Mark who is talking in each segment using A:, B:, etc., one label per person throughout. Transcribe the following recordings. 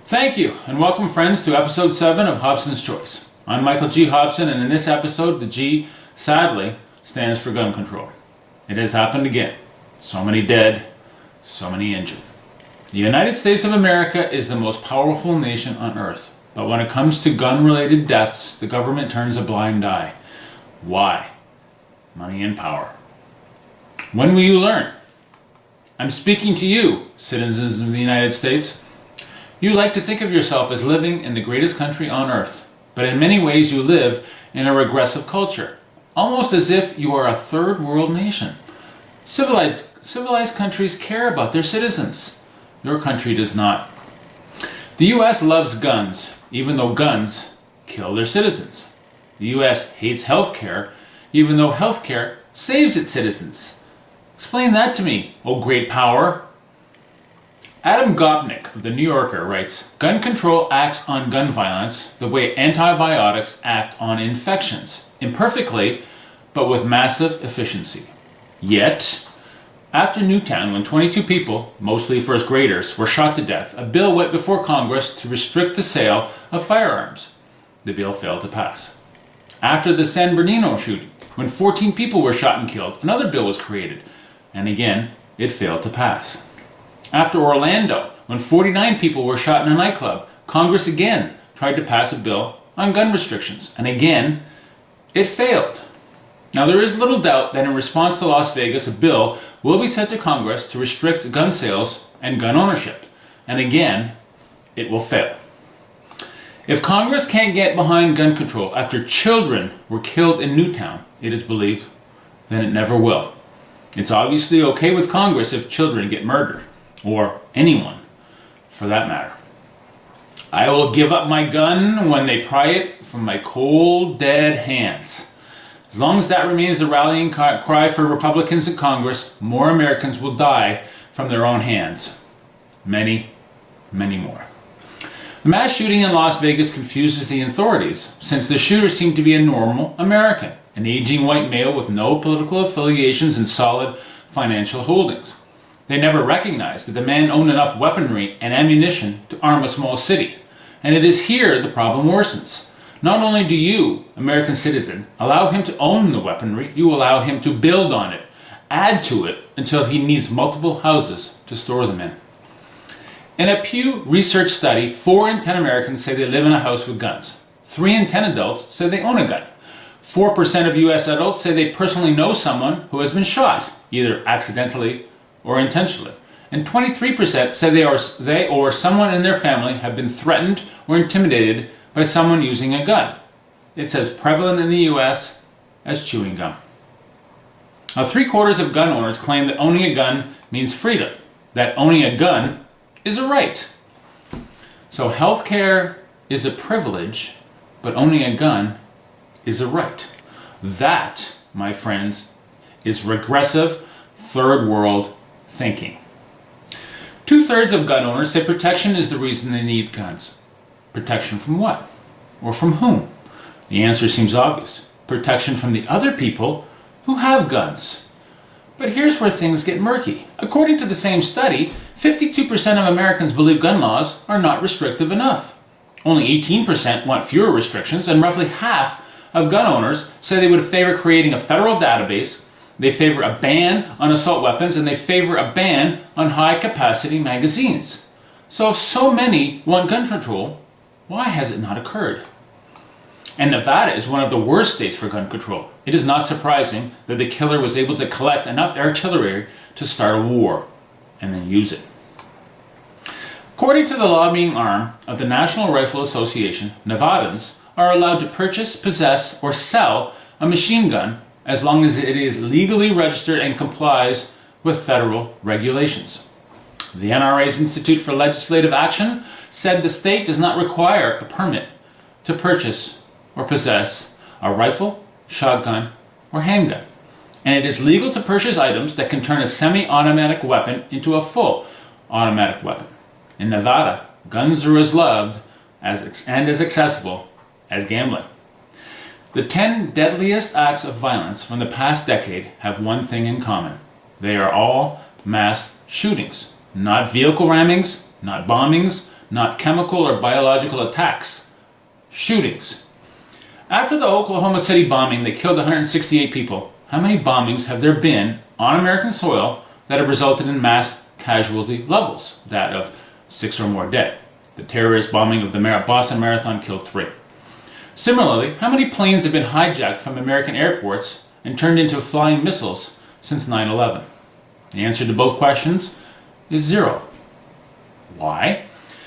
A: Thank you, and welcome friends to episode 7 of Hobson's Choice. I'm Michael G. Hobson, and in this episode, the G, sadly, stands for gun control. It has happened again. So many dead, so many injured. The United States of America is the most powerful nation on earth, but when it comes to gun-related deaths, the government turns a blind eye. Why? Money and power. When will you learn? I'm speaking to you, citizens of the United States. You like to think of yourself as living in the greatest country on earth, but in many ways you live in a regressive culture, almost as if you are a third world nation. Civilized countries care about their citizens. Your country does not. The U.S. loves guns, even though guns kill their citizens. The U.S. hates healthcare, even though healthcare saves its citizens. Explain that to me, oh great power. Adam Gopnik of The New Yorker writes, "Gun control acts on gun violence the way antibiotics act on infections, imperfectly, but with massive efficiency. Yet, after Newtown, when 22 people, mostly first graders, were shot to death, a bill went before Congress to restrict the sale of firearms. The bill failed to pass. After the San Bernardino shooting, when 14 people were shot and killed, another bill was created, and again, it failed to pass. After Orlando, when 49 people were shot in a nightclub, Congress again tried to pass a bill on gun restrictions, and again, it failed. Now there is little doubt that in response to Las Vegas, a bill will be sent to Congress to restrict gun sales and gun ownership, and again, it will fail. If Congress can't get behind gun control after children were killed in Newtown, it is believed, then it never will. It's obviously okay with Congress if children get murdered. Or anyone, for that matter. I will give up my gun when they pry it from my cold, dead hands. As long as that remains the rallying cry for Republicans in Congress, more Americans will die from their own hands. Many, many more. The mass shooting in Las Vegas confuses the authorities, since the shooter seemed to be a normal American, an aging white male with no political affiliations and solid financial holdings. They never recognized that the man owned enough weaponry and ammunition to arm a small city. And it is here the problem worsens. Not only do you, American citizen, allow him to own the weaponry, you allow him to build on it, add to it, until he needs multiple houses to store them in. In a Pew Research study, 4 in 10 Americans say they live in a house with guns. 3 in 10 adults say they own a gun. 4% of U.S. adults say they personally know someone who has been shot, either accidentally or intentionally, and 23% say they or someone in their family have been threatened or intimidated by someone using a gun. It's as prevalent in the U.S. as chewing gum. Now, 3/4 of gun owners claim that owning a gun means freedom, that owning a gun is a right. So healthcare is a privilege, but owning a gun is a right. That, my friends, is regressive third world thinking. 2/3 of gun owners say protection is the reason they need guns. Protection from what? Or from whom? The answer seems obvious. Protection from the other people who have guns. But here's where things get murky. According to the same study, 52% of Americans believe gun laws are not restrictive enough. Only 18% want fewer restrictions, and roughly half of gun owners say they would favor creating a federal database. They favor a ban on assault weapons, and they favor a ban on high-capacity magazines. So if so many want gun control, why has it not occurred? And Nevada is one of the worst states for gun control. It is not surprising that the killer was able to collect enough artillery to start a war, and then use it. According to the lobbying arm of the National Rifle Association, Nevadans are allowed to purchase, possess, or sell a machine gun as long as it is legally registered and complies with federal regulations. The NRA's Institute for Legislative Action said the state does not require a permit to purchase or possess a rifle, shotgun, or handgun, and it is legal to purchase items that can turn a semi-automatic weapon into a full automatic weapon. In Nevada, guns are as loved and as accessible as gambling. The 10 deadliest acts of violence from the past decade have one thing in common. They are all mass shootings. Not vehicle rammings, not bombings, not chemical or biological attacks. Shootings. After the Oklahoma City bombing that killed 168 people, how many bombings have there been on American soil that have resulted in mass casualty levels, that of 6 or more dead? The terrorist bombing of the Boston Marathon killed 3. Similarly, how many planes have been hijacked from American airports and turned into flying missiles since 9/11? The answer to both questions is 0. Why?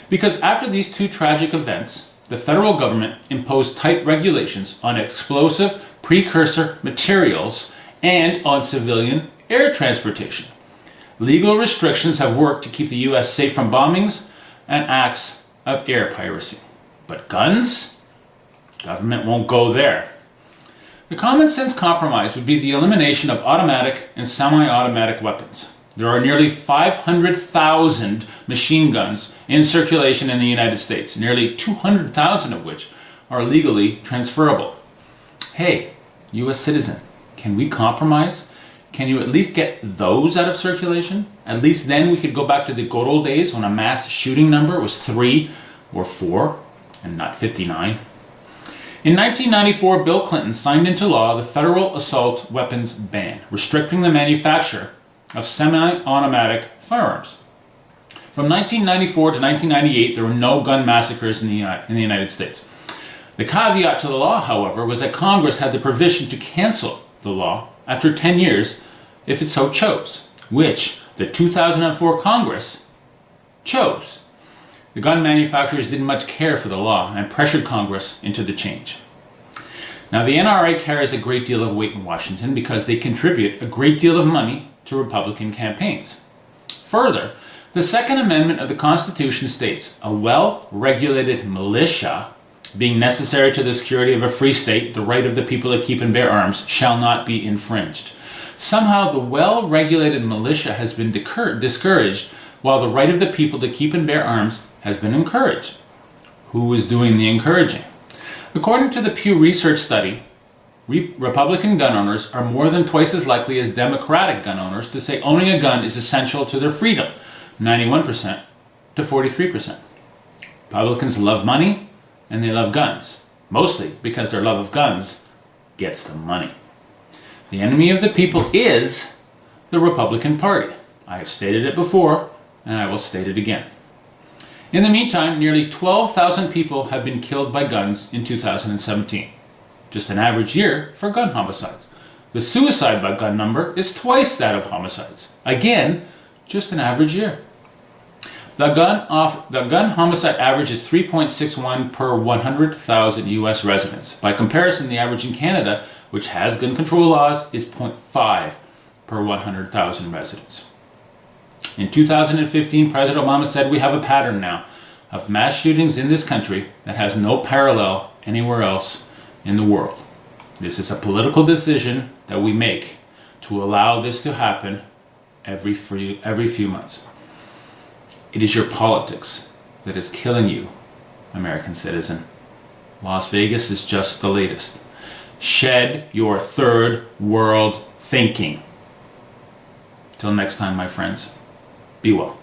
A: Because after these 2 tragic events, the federal government imposed tight regulations on explosive precursor materials and on civilian air transportation. Legal restrictions have worked to keep the U.S. safe from bombings and acts of air piracy. But guns? Government won't go there. The common sense compromise would be the elimination of automatic and semi-automatic weapons. There are nearly 500,000 machine guns in circulation in the United States, nearly 200,000 of which are legally transferable. Hey, U.S. citizen, can we compromise? Can you at least get those out of circulation? At least then we could go back to the good old days when a mass shooting number was 3 or 4 and not 59. In 1994, Bill Clinton signed into law the federal assault weapons ban, restricting the manufacture of semi-automatic firearms. From 1994 to 1998, there were no gun massacres in the United States. The caveat to the law, however, was that Congress had the provision to cancel the law after 10 years if it so chose, which the 2004 Congress chose. The gun manufacturers didn't much care for the law and pressured Congress into the change. Now, the NRA carries a great deal of weight in Washington because they contribute a great deal of money to Republican campaigns. Further, the Second Amendment of the Constitution states, a well-regulated militia, being necessary to the security of a free state, the right of the people to keep and bear arms, shall not be infringed. Somehow, the well-regulated militia has been discouraged, while the right of the people to keep and bear arms has been encouraged. Who is doing the encouraging? According to the Pew Research study, Republican gun owners are more than twice as likely as Democratic gun owners to say owning a gun is essential to their freedom, 91% to 43%. Republicans love money and they love guns, mostly because their love of guns gets them money. The enemy of the people is the Republican Party. I have stated it before, and I will state it again. In the meantime, nearly 12,000 people have been killed by guns in 2017. Just an average year for gun homicides. The suicide by gun number is twice that of homicides. Again, just an average year. The gun homicide average is 3.61 per 100,000 U.S. residents. By comparison, the average in Canada, which has gun control laws, is 0.5 per 100,000 residents. In 2015, President Obama said we have a pattern now of mass shootings in this country that has no parallel anywhere else in the world. This is a political decision that we make to allow this to happen every few months. It is your politics that is killing you, American citizen. Las Vegas is just the latest. Shed your third world thinking. Till next time, my friends, be well.